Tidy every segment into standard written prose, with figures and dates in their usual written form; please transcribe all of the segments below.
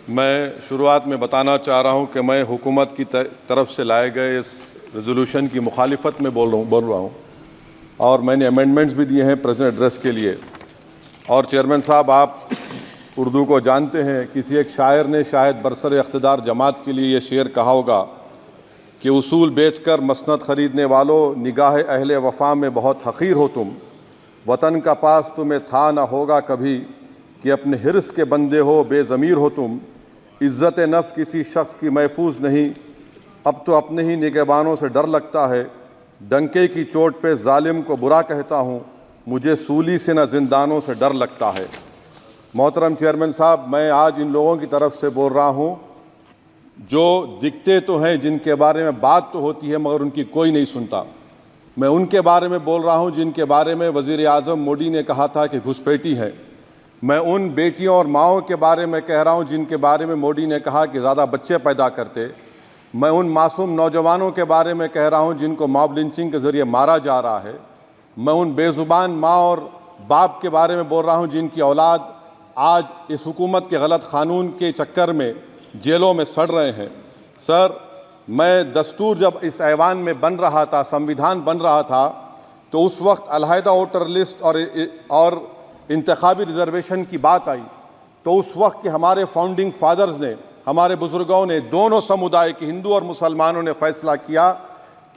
मैं शुरुआत में बताना चाह रहा हूं कि मैं हुकूमत की तरफ से लाए गए इस रेजोल्यूशन की मुखालिफत में बोल रहा हूं और मैंने अमेंडमेंट्स भी दिए हैं प्रेजेंट एड्रेस के लिए। और चेयरमैन साहब, आप उर्दू को जानते हैं। किसी एक शायर ने शायद बरसर इख्तिदार जमात के लिए ये शेर कहा होगा कि उसूल बेचकर मसनद ख़रीदने वालों, निगाह अहले वफ़ा में बहुत हक़ीर हो तुम। वतन का पास तुम्हें था न होगा कभी कि अपने हिर्स के बंदे हो, बेज़मीर हो तुम। इज़्ज़त नफ्स किसी शख्स की महफूज नहीं, अब तो अपने ही निगहबानों से डर लगता है। डंके की चोट पे जालिम को बुरा कहता हूँ, मुझे सूली से न जिंदानों से डर लगता है। मोहतरम चेयरमैन साहब, मैं आज इन लोगों की तरफ से बोल रहा हूँ जो दिखते तो हैं, जिनके बारे में बात तो होती है मगर उनकी कोई नहीं सुनता। मैं उनके बारे में बोल रहा हूँ जिनके बारे में वज़ीर आज़म मोदी ने कहा था कि घुसपैठी हैं। मैं उन बेटियों और माओं के बारे में कह रहा हूँ जिनके बारे में मोदी ने कहा कि ज़्यादा बच्चे पैदा करते। मैं उन मासूम नौजवानों के बारे में कह रहा हूँ जिनको मॉब लिंचिंग के ज़रिए मारा जा रहा है। मैं उन बेज़ुबान माँ और बाप के बारे में बोल रहा हूँ जिनकी औलाद आज इस हुकूमत के गलत कानून के चक्कर में जेलों में सड़ रहे हैं। सर, मैं दस्तूर जब इस ऐवान में बन रहा था, संविधान बन रहा था, तो उस वक्त अलहदा वोटर लिस्ट और इंतखाबी रिजर्वेशन की बात आई तो उस वक्त के हमारे फाउंडिंग फादर्स ने, हमारे बुजुर्गों ने, दोनों समुदाय के हिंदू और मुसलमानों ने फैसला किया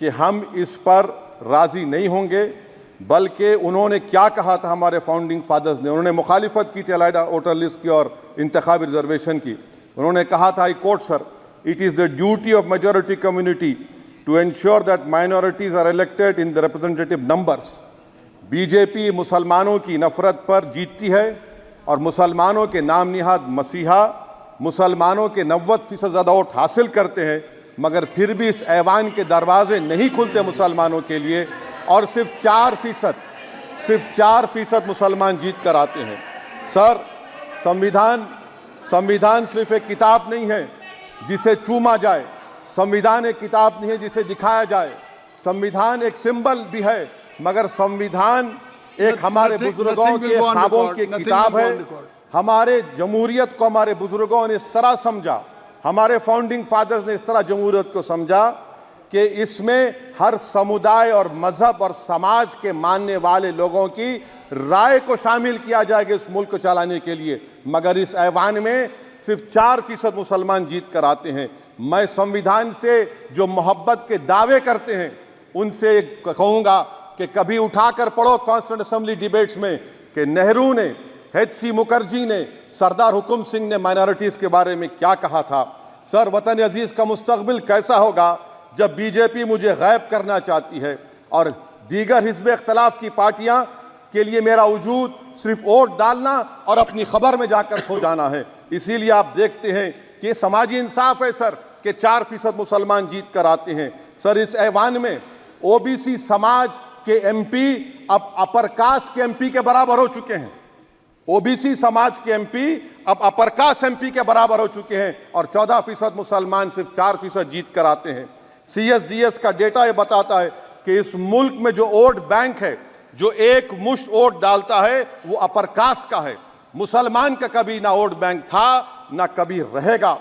कि हम इस पर राज़ी नहीं होंगे। बल्कि उन्होंने क्या कहा था हमारे फाउंडिंग फादर्स ने, उन्होंने मुखालिफत की थी अलहदा वोटर लिस्ट की और इंतखाबी रिजर्वेशन की। उन्होंने कहा था, I quote sir, it is the duty of majority community to ensure that minorities are elected in the representative numbers. BJP मुसलमानों की नफरत पर जीतती है और मुसलमानों के नाम निहाद मसीहा मुसलमानों के 90% ज़्यादा वोट हासिल करते हैं, मगर फिर भी इस ऐवान के दरवाजे नहीं खुलते मुसलमानों के लिए और सिर्फ 4% मुसलमान जीत कर आते हैं। सर, संविधान सिर्फ एक किताब नहीं है जिसे चूमा जाए, संविधान एक किताब नहीं है जिसे दिखाया जाए, संविधान एक सिंबल भी है, मगर संविधान एक हमारे बुजुर्गों के ख्वाबों की किताब है। हमारे जमहूरियत को हमारे बुजुर्गों ने इस तरह समझा, हमारे फाउंडिंग फादर्स ने इस तरह जमहूरियत को समझा कि इसमें हर समुदाय और मजहब और समाज के मानने वाले लोगों की राय को शामिल किया जाएगा इस मुल्क को चलाने के लिए। मगर इस ऐवान में सिर्फ 4% मुसलमान जीत कर आते हैं। मैं संविधान से जो मोहब्बत के दावे करते हैं उनसे कहूँगा कि कभी उठाकर पढ़ो कॉन्स्टिट्यूएंट असेंबली डिबेट्स में कि नेहरू ने, H.C. मुखर्जी ने, सरदार हुकुम सिंह ने माइनॉरिटीज़ के बारे में क्या कहा था। सर, वतन अजीज़ का मुस्तकबिल कैसा होगा जब बीजेपी मुझे गायब करना चाहती है और दीगर हिज़्ब इख्तिलाफ की पार्टियां के लिए मेरा वजूद सिर्फ वोट डालना और अपनी खबर में जाकर सो जाना है। इसीलिए आप देखते हैं कि ये समाजी इंसाफ है सर कि 4% मुसलमान जीत कर आते हैं। सर, इस ऐवान में ओबीसी समाज के एमपी अब अपर कास्ट के एमपी के बराबर हो चुके हैं। ओबीसी समाज के एमपी अब अपर कास्ट एमपी के बराबर हो चुके हैं और 14% मुसलमान सिर्फ 4% जीत कर आते हैं। CSDS का डेटा ये बताता है कि इस मुल्क में जो वोट बैंक है, जो एक मुश्त वोट डालता है, वो अपर कास्ट का है। मुसलमान का कभी ना वोट बैंक था ना कभी रहेगा।